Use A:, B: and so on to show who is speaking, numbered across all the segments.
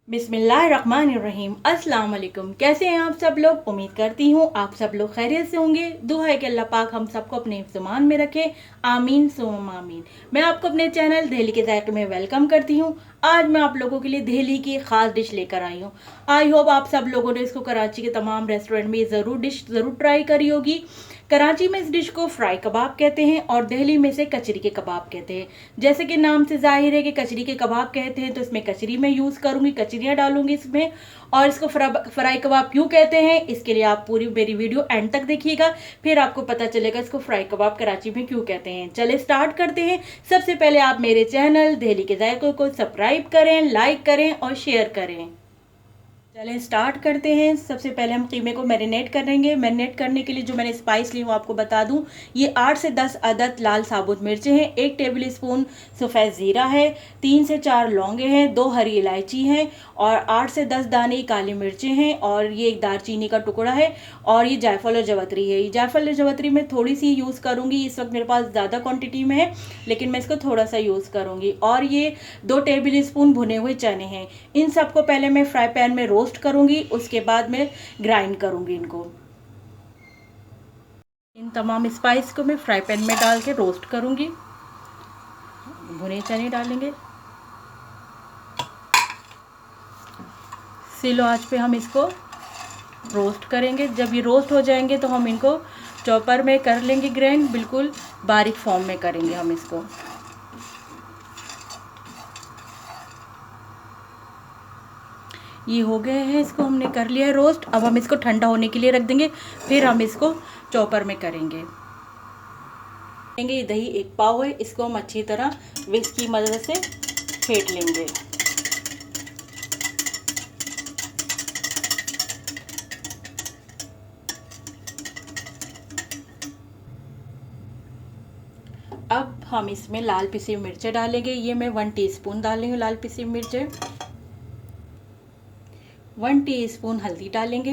A: बिस्मिल्लाहिर्रहमानिर्रहीम। अस्सलाम वालेकुम। कैसे हैं आप सब लोग? उम्मीद करती हूँ आप सब लोग खैरियत से होंगे। दुआ है कि अल्लाह पाक हम सबको अपने हिफ्ज़-ए-मान में रखे। आमीन सुम्मा आमीन। मैं आपको अपने चैनल दहली के ज़ायक़े में वेलकम करती हूँ। आज मैं आप लोगों के लिए दहली की ख़ास डिश लेकर आई हूँ। आई होप आप सब लोगों ने इसको कराची के तमाम रेस्टोरेंट में ज़रूर ट्राई करी होगी। कराची में इस डिश को फ्राई कबाब कहते हैं और दिल्ली में इसे कचरी के कबाब कहते हैं। जैसे कि नाम से जाहिर है कि कचरी के कबाब कहते हैं, तो इसमें कचरी मैं यूज़ करूँगी, कचरियाँ डालूंगी इसमें। और इसको फ्राई कबाब क्यों कहते हैं, इसके लिए आप पूरी मेरी वीडियो एंड तक देखिएगा, फिर आपको पता चलेगा इसको फ्राई कबाब कराची में क्यों कहते हैं। चले स्टार्ट करते हैं। सबसे पहले आप मेरे चैनल दहली के ज़ायक़े को सब्सक्राइब करें, लाइक करें और शेयर करें। चलें स्टार्ट करते हैं। सबसे पहले हम कीमे को मैरिनेट करेंगे। मैरिनेट करने के लिए जो मैंने स्पाइस ली वो आपको बता दूं, ये 8 से 10 अदद लाल साबुत मिर्चें हैं, 1 टेबल स्पून सफ़ेद ज़ीरा है, 3 से 4 लौंगे हैं, 2 हरी इलायची हैं और 8 से 10 दाने काली मिर्चें हैं और ये एक दालचीनी का टुकड़ा है और ये जायफल और जवतरी है। ये जायफल और जवतरी मैं थोड़ी सी यूज़ करूँगी, इस वक्त मेरे पास ज़्यादा क्वान्टिटी में है लेकिन मैं इसको थोड़ा सा यूज़ करूँगी। और ये 2 टेबल स्पून भुने हुए चने हैं। इन सबको पहले मैं फ्राई पैन में रोस्ट करूंगी, उसके बाद मैं ग्राइंड करूंगी इनको। इन तमाम स्पाइस को मैं फ्राई पैन में डाल के रोस्ट करूंगी। भुने चने डालेंगे, स्लो आंच पे हम इसको रोस्ट करेंगे। जब ये रोस्ट हो जाएंगे तो हम इनको चॉपर में कर लेंगे ग्राइंड, बिल्कुल बारीक फॉर्म में करेंगे हम इसको। ये हो गए हैं, इसको हमने कर लिया है रोस्ट। अब हम इसको ठंडा होने के लिए रख देंगे, फिर हम इसको चॉपर में करेंगे। ये दही 1 पाव है, इसको हम अच्छी तरह विस्क की मदद से फेंट लेंगे। अब हम इसमें लाल पिसी मिर्चें डालेंगे। ये मैं 1 टीस्पून डाल रही हूँ लाल पिसी मिर्चें। 1 टीस्पून हल्दी डालेंगे।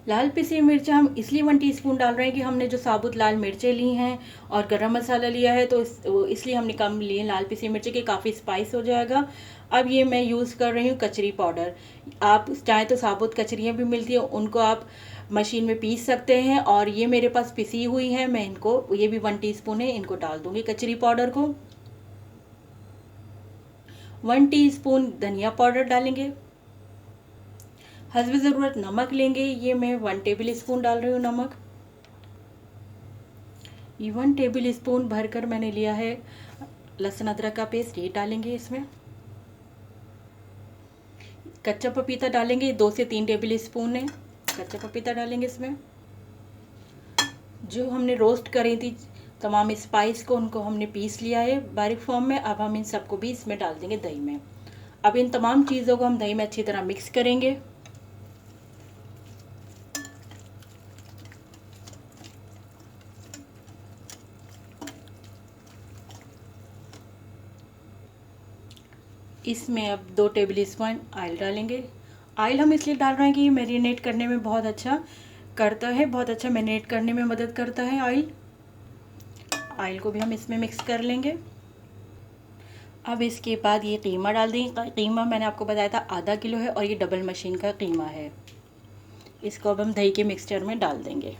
A: लाल पिसी मिर्च हम इसलिए 1 टीस्पून डाल रहे हैं कि हमने जो साबुत लाल मिर्चें ली हैं और गरम मसाला लिया है तो इसलिए हमने कम लिए लाल पिसी मिर्चें के, काफ़ी स्पाइस हो जाएगा। अब ये मैं यूज़ कर रही हूँ कचरी पाउडर। आप चाहे तो साबुत कचरियाँ भी मिलती हैं, उनको आप मशीन में पीस सकते हैं और ये मेरे पास पिसी हुई है। मैं इनको, ये भी 1 टीस्पून है, इनको डाल दूँगी कचरी पाउडर को। 1 टीस्पून धनिया पाउडर डालेंगे। हस्ब ज़रूरत नमक लेंगे। ये मैं 1 टेबल स्पून डाल रही हूँ नमक। ये 1 टेबल स्पून भरकर मैंने लिया है लहसुन अदरक का पेस्ट, ये डालेंगे इसमें। कच्चा पपीता डालेंगे, 2 से 3 टेबल स्पून है कच्चा पपीता डालेंगे इसमें। जो हमने रोस्ट करी थी तमाम स्पाइस को, उनको हमने पीस लिया है बारीक फॉर्म में। अब हम इन सबको भी इसमें डाल देंगे दही में। अब इन तमाम चीज़ों को हम दही में अच्छी तरह मिक्स करेंगे। इसमें अब 2 टेबल स्पून ऑयल डालेंगे। ऑयल हम इसलिए डाल रहे हैं कि ये मैरिनेट करने में बहुत अच्छा करता है, बहुत अच्छा मैरिनेट करने में मदद करता है ऑयल। ऑयल को भी हम इसमें मिक्स कर लेंगे। अब इसके बाद ये कीमा डाल देंगे। कीमा मैंने आपको बताया था आधा किलो है और ये डबल मशीन का कीमा है। इसको अब हम दही के मिक्सचर में डाल देंगे।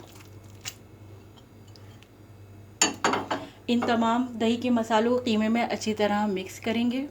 A: इन तमाम दही के मसालों को कीमे में अच्छी तरह मिक्स करेंगे।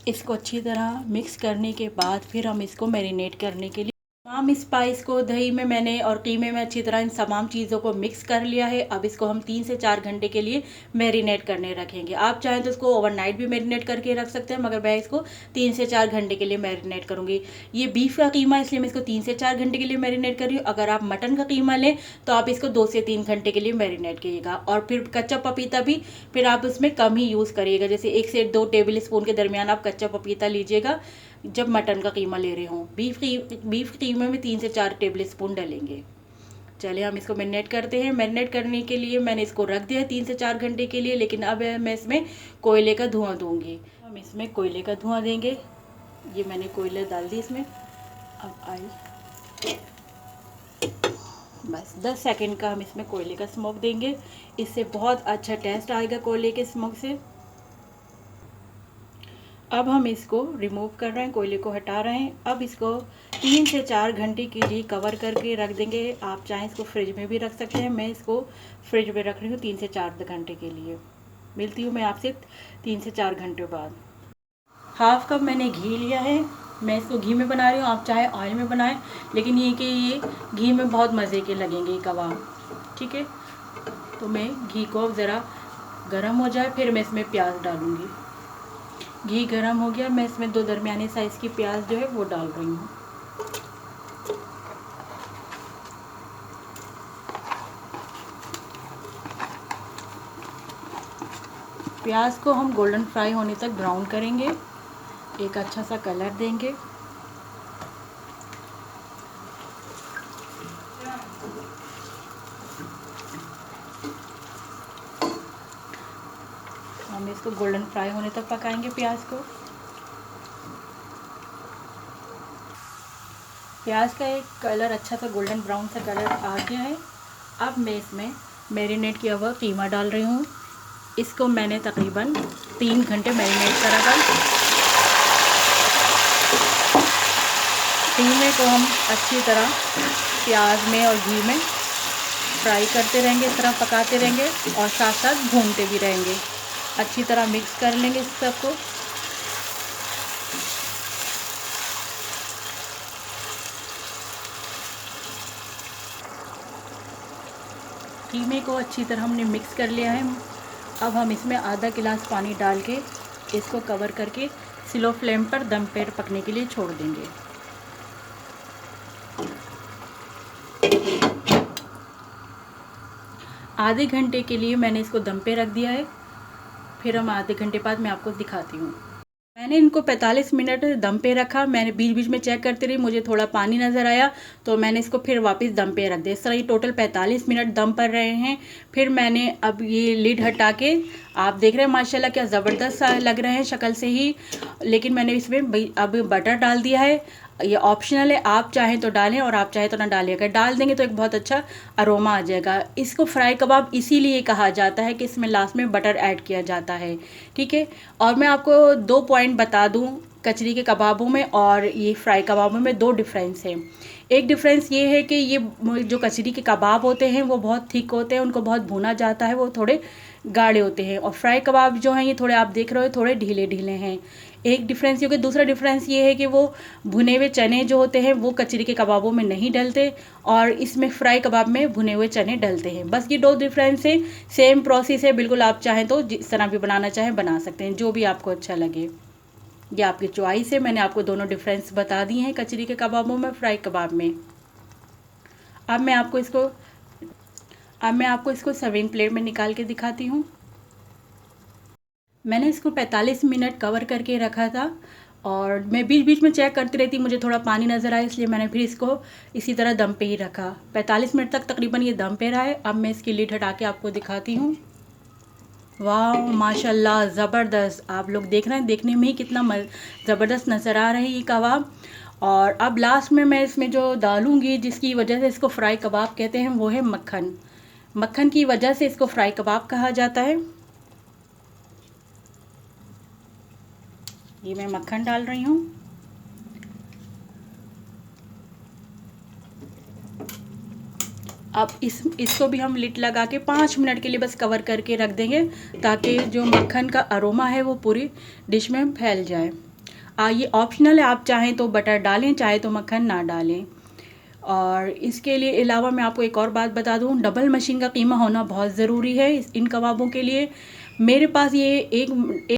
A: इसको अच्छी तरह मिक्स करने के बाद फिर हम इसको मैरिनेट करने के लिए तमाम स्पाइस को दही में मैंने और कीमे में अच्छी तरह इन तमाम चीज़ों को मिक्स कर लिया है। अब इसको हम 3 से 4 घंटे के लिए मैरिनेट करने रखेंगे। आप चाहें तो इसको ओवरनाइट भी मैरिनेट करके रख सकते हैं, मगर मैं इसको 3 से 4 घंटे के लिए मैरिनेट करूँगी। ये बीफ का कीमा इसलिए मैं इसको 3 से 4 घंटे के लिए मैरिनेट कर रही हूँ। अगर आप मटन का कीमा लें तो आप इसको 2 से 3 घंटे के लिए मैरिनेट कीजिएगा। और फिर कच्चा पपीता भी फिर आप उसमें कम ही यूज़ करिएगा, जैसे 1 से 2 टेबल स्पून के दरमियान आप कच्चा पपीता लीजिएगा जब मटन का कीमा ले रहे हों। बीफ कीमे में 3 से 4 टेबल स्पून डालेंगे। चलिए हम इसको मैरिनेट करते हैं। मैरिनेट करने के लिए मैंने इसको रख दिया है 3 से 4 घंटे के लिए, लेकिन अब मैं इसमें कोयले का धुआं दूंगी। हम इसमें कोयले का धुआं देंगे। ये मैंने कोयला डाल दी इसमें। अब ऑयल बस 10 सेकंड का हम इसमें कोयले का स्मोक देंगे, इससे बहुत अच्छा टेस्ट आएगा कोयले के स्मोक से। अब हम इसको रिमूव कर रहे हैं, कोयले को हटा रहे हैं। अब इसको 3 से 4 घंटे के लिए कवर करके रख देंगे। आप चाहें इसको फ्रिज में भी रख सकते हैं, मैं इसको फ्रिज में रख रही हूँ 3 से 4 घंटे के लिए। मिलती हूँ मैं आपसे 3 से 4 घंटे बाद। हाफ कप मैंने घी लिया है, मैं इसको घी में बना रही हूँ, आप चाहे ऑयल में बनाएं, लेकिन ये कि ये घी में बहुत मज़े के लगेंगे ये कबाब, ठीक है। तो मैं घी को ज़रा गर्म हो जाए फिर मैं इसमें प्याज डालूँगी। घी गर्म हो गया, मैं इसमें 2 दरमियाने साइज़ की प्याज जो है वो डाल रही हूँ। प्याज को हम गोल्डन फ्राई होने तक ब्राउन करेंगे, एक अच्छा सा कलर देंगे। हम इसको गोल्डन फ्राई होने तक पकाएंगे प्याज को। प्याज का एक कलर अच्छा सा गोल्डन ब्राउन सा कलर आ गया है। अब मैं इसमें मैरिनेट किया हुआ कीमा डाल रही हूँ। इसको मैंने तकरीबन 3 घंटे मैरिनेट करा था। कीमे को हम अच्छी तरह प्याज में और घी में फ्राई करते रहेंगे, इस तरह पकाते रहेंगे और साथ साथ भूनते भी रहेंगे। अच्छी तरह मिक्स कर लेंगे इस सबको। कीमे को अच्छी तरह हमने मिक्स कर लिया है। अब हम इसमें आधा गिलास पानी डाल के इसको कवर करके स्लो फ्लेम पर दम पर पकने के लिए छोड़ देंगे। आधे घंटे के लिए मैंने इसको दम पे रख दिया है, फिर हम आधे घंटे बाद मैं आपको दिखाती हूँ। मैंने इनको 45 मिनट दम पे रखा। मैंने बीच बीच में चेक करती रही, मुझे थोड़ा पानी नज़र आया तो मैंने इसको फिर वापस दम पे रख दिया। इस तरह ये टोटल 45 मिनट दम पर रहे हैं। फिर मैंने अब ये लिड हटा के, आप देख रहे हैं माशाल्लाह क्या ज़बरदस्त लग रहे हैं शक्ल से ही। लेकिन मैंने इसमें अब बटर डाल दिया है। ये ऑप्शनल है, आप चाहें तो डालें और आप चाहें तो ना डालें। अगर डाल देंगे तो एक बहुत अच्छा अरोमा आ जाएगा। इसको फ्राई कबाब इसीलिए कहा जाता है कि इसमें लास्ट में बटर ऐड किया जाता है, ठीक है। और मैं आपको 2 पॉइंट बता दूं, कचरी के कबाबों में और ये फ्राई कबाबों में 2 डिफरेंस हैं। एक डिफरेंस ये है कि ये जो कचरी के कबाब होते हैं वो बहुत थिक होते हैं, उनको बहुत भुना जाता है, वो थोड़े गाढ़े होते हैं। और फ्राई कबाब जो हैं ये थोड़े, आप देख रहे हो, थोड़े ढीले ढीले हैं। एक डिफरेंस ये हो गया। दूसरा डिफरेंस ये है कि वो भुने हुए चने जो होते हैं वो कचरी के कबाबों में नहीं डलते और इसमें फ्राई कबाब में भुने हुए चने डलते हैं। बस ये 2 डिफरेंस है। सेम प्रोसेस है बिल्कुल, आप चाहें तो जिस तरह भी बनाना चाहें बना सकते हैं, जो भी आपको अच्छा लगे। ये आपकी चॉइस है। मैंने आपको दोनों डिफरेंस बता दिए हैं कचरी के कबाबों में, फ्राई कबाब में। अब मैं आपको इसको सर्विंग प्लेट में निकाल के दिखाती हूँ। मैंने इसको 45 मिनट कवर करके रखा था और मैं बीच बीच में चेक करती रहती, मुझे थोड़ा पानी नज़र आया इसलिए मैंने फिर इसको इसी तरह दम पे ही रखा। 45 मिनट तक तकरीबन ये दम पे रहा है। अब मैं इसकी लिड हटा के आपको दिखाती हूँ। वाह माशाल्लाह ज़बरदस्त, आप लोग देख रहे हैं, देखने में ही कितना ज़बरदस्त नज़र आ रहा है ये कबाब। और अब लास्ट में मैं इसमें जो डालूँगी, जिसकी वजह से इसको फ्राई कबाब कहते हैं, वो है मक्खन। मक्खन की वजह से इसको फ्राई कबाब कहा जाता है। ये मैं मक्खन डाल रही हूँ। अब इसको भी हम लिड लगा के 5 मिनट के लिए बस कवर करके रख देंगे ताकि जो मक्खन का अरोमा है वो पूरी डिश में फैल जाए। ये ऑप्शनल है, आप चाहें तो बटर डालें, चाहे तो मक्खन ना डालें। और इसके लिए अलावा मैं आपको एक और बात बता दूं, डबल मशीन का कीमा होना बहुत ज़रूरी है इन कबाबों के लिए। मेरे पास ये एक